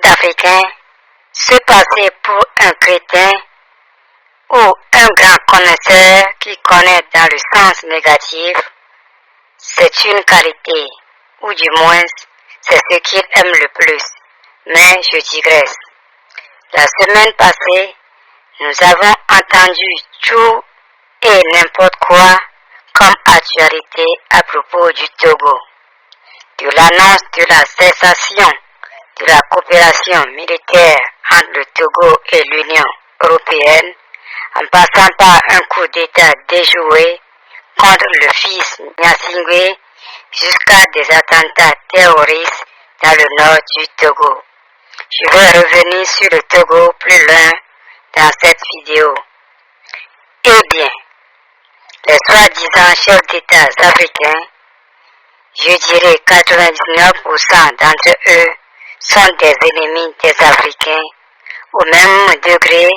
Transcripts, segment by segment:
Africain, se passer pour un crétin ou un grand connaisseur qui connaît dans le sens négatif, c'est une qualité, ou du moins, c'est ce qu'il aime le plus. Mais je digresse. La semaine passée, nous avons entendu tout et n'importe quoi comme actualité à propos du Togo, de l'annonce de la cessation de la coopération militaire entre le Togo et l'Union européenne, en passant par un coup d'État déjoué contre le fils Gnassingbé jusqu'à des attentats terroristes dans le nord du Togo. Je vais revenir sur le Togo plus loin dans cette vidéo. Eh bien, les soi-disant chefs d'État africains, je dirais 99% d'entre eux sont des ennemis des Africains au même degré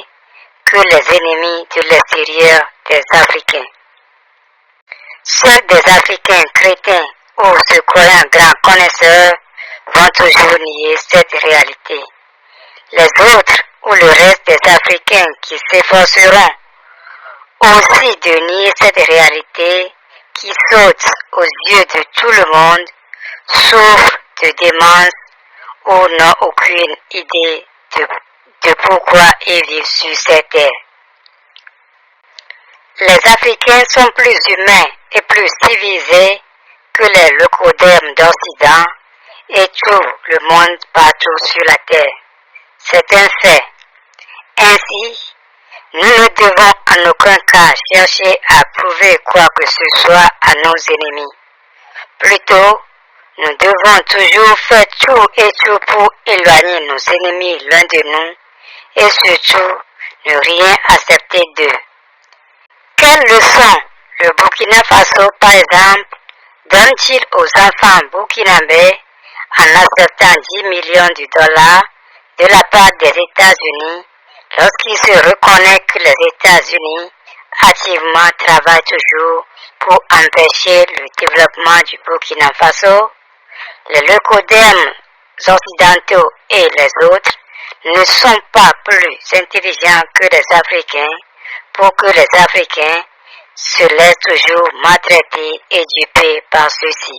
que les ennemis de l'extérieur des Africains. Seuls des Africains crétins ou se croyant grands connaisseurs vont toujours nier cette réalité. Les autres ou le reste des Africains qui s'efforceront aussi de nier cette réalité qui saute aux yeux de tout le monde souffrent de démence ou n'ont aucune idée de pourquoi ils vivent sur cette terre. Les Africains sont plus humains et plus civilisés que les leucodermes d'Occident et tout le monde partout sur la terre. C'est un fait. Ainsi, nous ne devons en aucun cas chercher à prouver quoi que ce soit à nos ennemis. Plutôt, nous devons toujours faire tout et tout pour éloigner nos ennemis loin de nous et surtout ne rien accepter d'eux. Quelle leçon le Burkina Faso, par exemple, donne-t-il aux enfants burkinabés en acceptant 10 millions de dollars de la part des États-Unis lorsqu'il se reconnaît que les États-Unis activement travaillent toujours pour empêcher le développement du Burkina Faso? Les leucodermes occidentaux et les autres ne sont pas plus intelligents que les Africains pour que les Africains se laissent toujours maltraiter et duper par ceux-ci.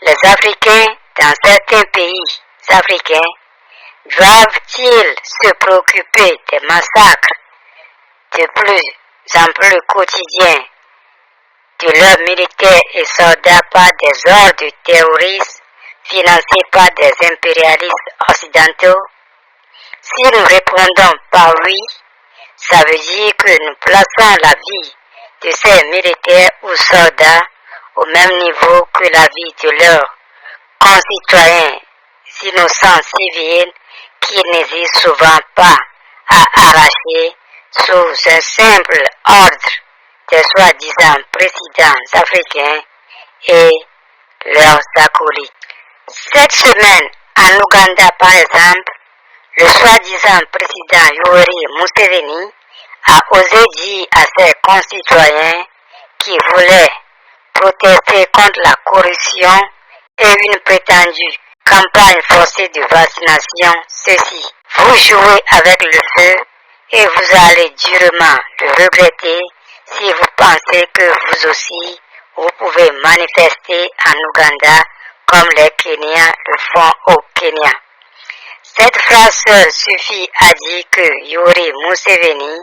Les Africains dans certains pays africains doivent-ils se préoccuper des massacres de plus en plus quotidiens de leurs militaires et soldats par des ordres terroristes financés par des impérialistes occidentaux? Si nous répondons par oui, ça veut dire que nous plaçons la vie de ces militaires ou soldats au même niveau que la vie de leurs concitoyens innocents civils qui n'hésitent souvent pas à arracher sous un simple ordre des soi-disant présidents africains et leurs acolytes. Cette semaine, en Ouganda par exemple, le soi-disant président Yoweri Museveni a osé dire à ses concitoyens qui voulaient protester contre la corruption et une prétendue campagne forcée de vaccination, ceci: vous jouez avec le feu et vous allez durement le regretter si vous pensez que vous aussi, vous pouvez manifester en Ouganda comme les Kenyans le font au Kenya. Cette phrase seule suffit à dire que Yoweri Museveni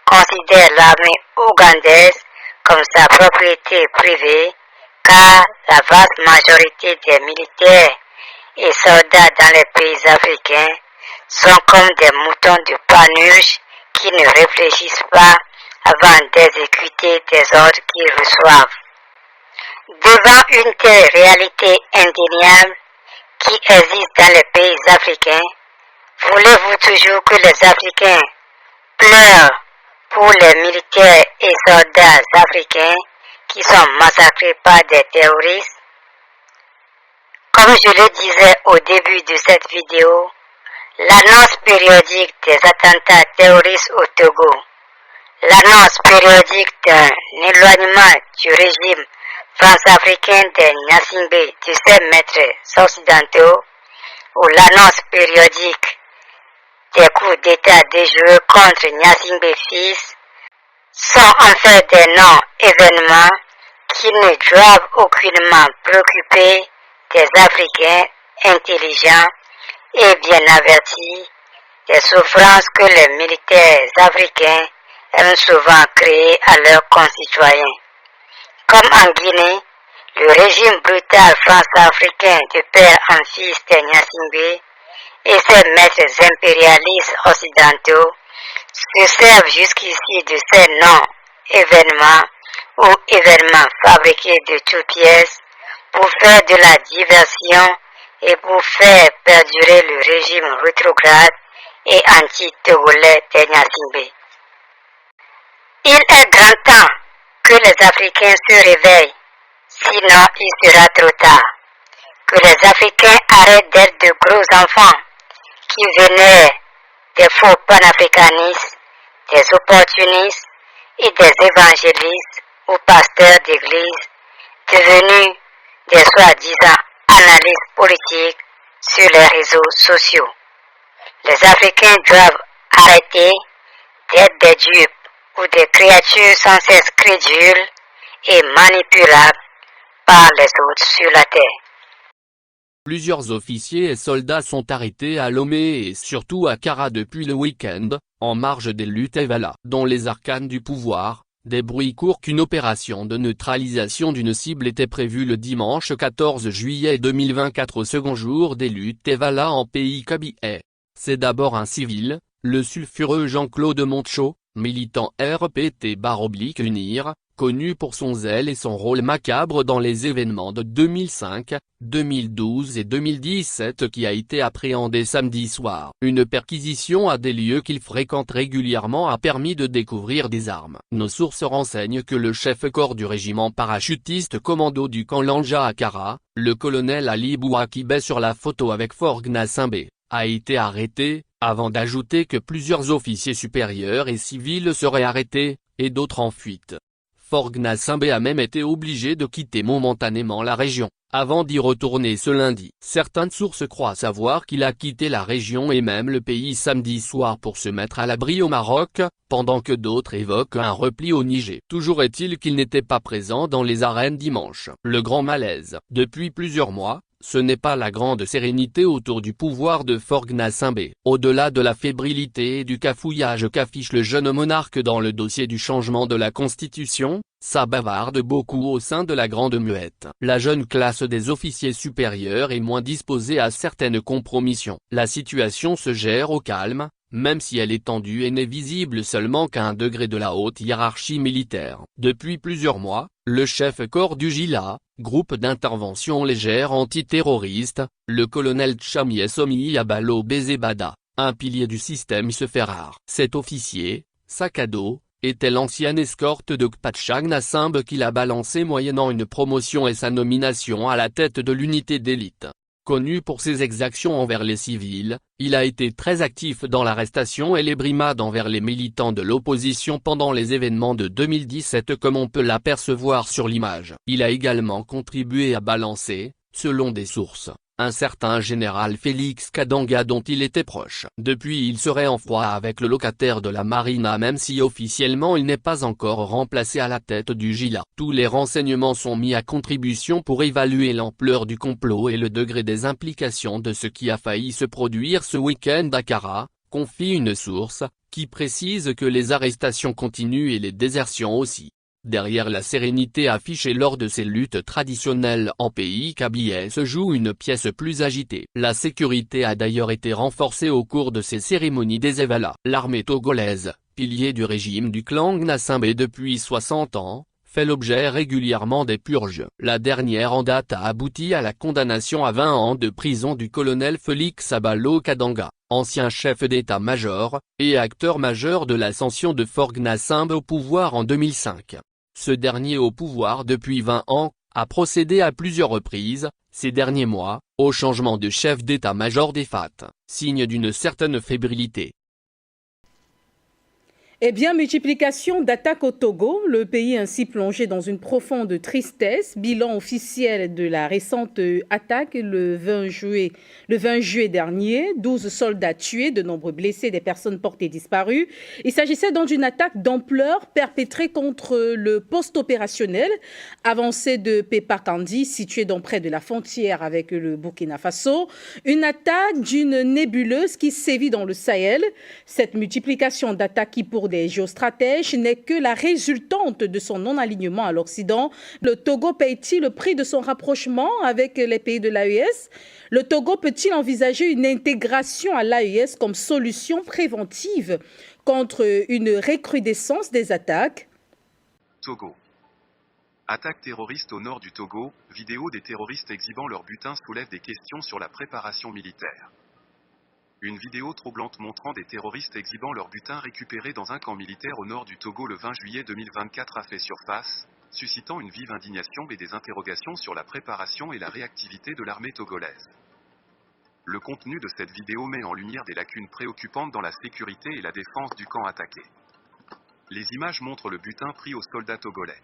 considère l'armée ougandaise comme sa propriété privée, car la vaste majorité des militaires et soldats dans les pays africains sont comme des moutons de Panurge qui ne réfléchissent pas avant d'exécuter des ordres qu'ils reçoivent. Devant une telle réalité indéniable qui existe dans les pays africains, voulez-vous toujours que les Africains pleurent pour les militaires et soldats africains qui sont massacrés par des terroristes? Comme je le disais au début de cette vidéo, l'annonce périodique des attentats terroristes au Togo, l'annonce périodique d'un éloignement du régime France-africain des Gnassingbé de ses maîtres occidentaux où l'annonce périodique des coups d'État déjoués contre Gnassingbé fils sont en fait des non-événements qui ne doivent aucunement préoccuper des Africains intelligents et bien avertis des souffrances que les militaires africains aiment souvent créer à leurs concitoyens. Comme en Guinée, le régime brutal france-africain de père en fils de Gnassingbé et ses maîtres impérialistes occidentaux se servent jusqu'ici de ces non-événements ou événements fabriqués de toutes pièces pour faire de la diversion et pour faire perdurer le régime rétrograde et anti-togolais de Gnassingbé. Il est grand temps que les Africains se réveillent, sinon il sera trop tard. Que les Africains arrêtent d'être de gros enfants qui venaient des faux panafricanistes, des opportunistes et des évangélistes ou pasteurs d'église devenus des soi-disant analystes politiques sur les réseaux sociaux. Les Africains doivent arrêter d'être des dupes ou des créatures sans cesse crédules et manipulables par les autres sur la terre. Plusieurs officiers et soldats sont arrêtés à Lomé et surtout à Kara depuis le week-end, en marge des luttes Evala. Dans les arcanes du pouvoir, des bruits courent qu'une opération de neutralisation d'une cible était prévue le dimanche 14 juillet 2024 au second jour des luttes Evala en pays Kabylie. C'est d'abord un civil, le sulfureux Jean-Claude Montechaud, militant RPT/UNIR, connu pour son zèle et son rôle macabre dans les événements de 2005, 2012 et 2017 qui a été appréhendé samedi soir. Une perquisition à des lieux qu'il fréquente régulièrement a permis de découvrir des armes. Nos sources renseignent que le chef-corps du régiment parachutiste commando du camp Lanja à Kara, le colonel Ali Bouakibé sur la photo avec Forgue Gnassingbé, a été arrêté, avant d'ajouter que plusieurs officiers supérieurs et civils seraient arrêtés, et d'autres en fuite. Forgue Gnassingbé a même été obligé de quitter momentanément la région, avant d'y retourner ce lundi. Certaines sources croient savoir qu'il a quitté la région et même le pays samedi soir pour se mettre à l'abri au Maroc, pendant que d'autres évoquent un repli au Niger. Toujours est-il qu'il n'était pas présent dans les arènes dimanche. Le grand malaise. Depuis plusieurs mois, ce n'est pas la grande sérénité autour du pouvoir de Forgue Gnassingbé. Au-delà de la fébrilité et du cafouillage qu'affiche le jeune monarque dans le dossier du changement de la Constitution, ça bavarde beaucoup au sein de la Grande Muette. La jeune classe des officiers supérieurs est moins disposée à certaines compromissions. La situation se gère au calme, même si elle est tendue et n'est visible seulement qu'à un degré de la haute hiérarchie militaire. Depuis plusieurs mois, le chef-corps du GILA, groupe d'intervention légère antiterroriste, le colonel Tchamié Somi Abalo Bezebada, un pilier du système se fait rare. Cet officier, sac à dos, était l'ancienne escorte de Kpacha Gnassingbé qu'il a balancé moyennant une promotion et sa nomination à la tête de l'unité d'élite. Connu pour ses exactions envers les civils, il a été très actif dans l'arrestation et les brimades envers les militants de l'opposition pendant les événements de 2017 comme on peut l'apercevoir sur l'image. Il a également contribué à balancer, selon des sources, un certain général Félix Kadanga dont il était proche. Depuis il serait en froid avec le locataire de la Marina même si officiellement il n'est pas encore remplacé à la tête du GILA. Tous les renseignements sont mis à contribution pour évaluer l'ampleur du complot et le degré des implications de ce qui a failli se produire ce week-end à Kara, confie une source, qui précise que les arrestations continuent et les désertions aussi. Derrière la sérénité affichée lors de ces luttes traditionnelles en pays Kabylie se joue une pièce plus agitée. La sécurité a d'ailleurs été renforcée au cours de ces cérémonies des Evala. L'armée togolaise, pilier du régime du clan Gnassingbé depuis 60 ans, fait l'objet régulièrement des purges. La dernière en date a abouti à la condamnation à 20 ans de prison du colonel Félix Abalo Kadanga, ancien chef d'état-major, et acteur majeur de l'ascension de Forgue Gnassingbé au pouvoir en 2005. Ce dernier au pouvoir depuis 20 ans, a procédé à plusieurs reprises, ces derniers mois, au changement de chef d'état-major des FAT, signe d'une certaine fébrilité. Eh bien, multiplication d'attaques au Togo, le pays ainsi plongé dans une profonde tristesse. Bilan officiel de la récente attaque le 20 juillet dernier. 12 soldats tués, de nombreux blessés, des personnes portées disparues. Il s'agissait donc d'une attaque d'ampleur perpétrée contre le poste opérationnel avancé de Pepa Kandi, situé donc près de la frontière avec le Burkina Faso. Une attaque d'une nébuleuse qui sévit dans le Sahel. Cette multiplication d'attaques qui, pour des géostratèges, n'est que la résultante de son non-alignement à l'Occident. Le Togo paye-t-il le prix de son rapprochement avec les pays de l'AES? Le Togo peut-il envisager une intégration à l'AES comme solution préventive contre une recrudescence des attaques? Togo. Attaque terroriste au nord du Togo, vidéo des terroristes exhibant leur butin soulève des questions sur la préparation militaire. Une vidéo troublante montrant des terroristes exhibant leur butin récupéré dans un camp militaire au nord du Togo le 20 juillet 2024 a fait surface, suscitant une vive indignation et des interrogations sur la préparation et la réactivité de l'armée togolaise. Le contenu de cette vidéo met en lumière des lacunes préoccupantes dans la sécurité et la défense du camp attaqué. Les images montrent le butin pris aux soldats togolais.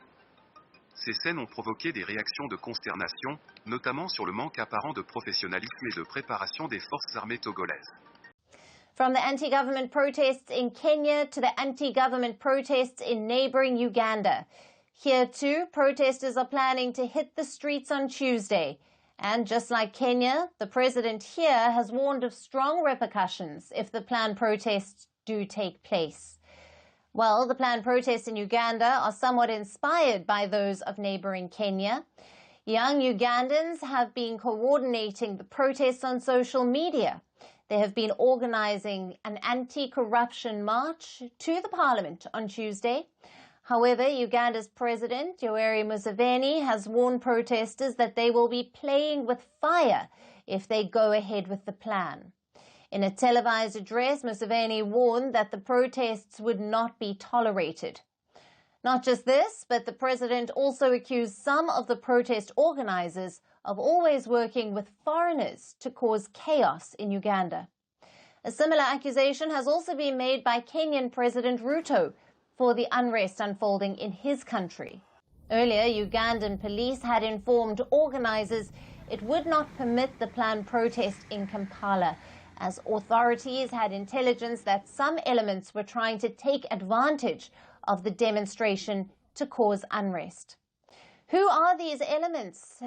Ces scènes ont provoqué des réactions de consternation, notamment sur le manque apparent de professionnalisme et de préparation des forces armées togolaises. From the anti-government protests in Kenya to the anti-government protests in neighboring Uganda. Here too, protesters are planning to hit the streets on Tuesday. And just like Kenya, the president here has warned of strong repercussions if the planned protests do take place. Well, the planned protests in Uganda are somewhat inspired by those of neighboring Kenya. Young Ugandans have been coordinating the protests on social media. They have been organizing an anti-corruption march to the parliament on Tuesday. However, Uganda's president, Yoweri Museveni, has warned protesters that they will be playing with fire if they go ahead with the plan. In a televised address, Museveni warned that the protests would not be tolerated. Not just this, but the president also accused some of the protest organizers of always working with foreigners to cause chaos in Uganda. A similar accusation has also been made by Kenyan President Ruto for the unrest unfolding in his country. Earlier, Ugandan police had informed organizers it would not permit the planned protest in Kampala, as authorities had intelligence that some elements were trying to take advantage of the demonstration to cause unrest. Who are these elements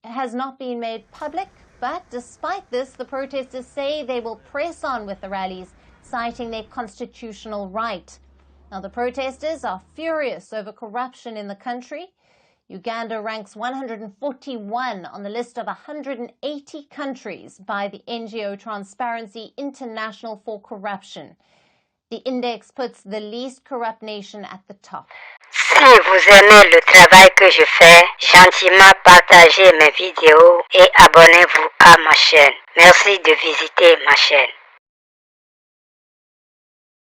has not been made public, but despite this, the protesters say they will press on with the rallies, citing their constitutional right. Now, the protesters are furious over corruption in the country. Uganda ranks 141 on the list of 180 countries by the NGO Transparency International for Corruption. The index puts the least corrupt nation at the top. Si vous aimez le travail que je fais, gentiment partagez mes vidéos et abonnez-vous à ma chaîne. Merci de visiter ma chaîne.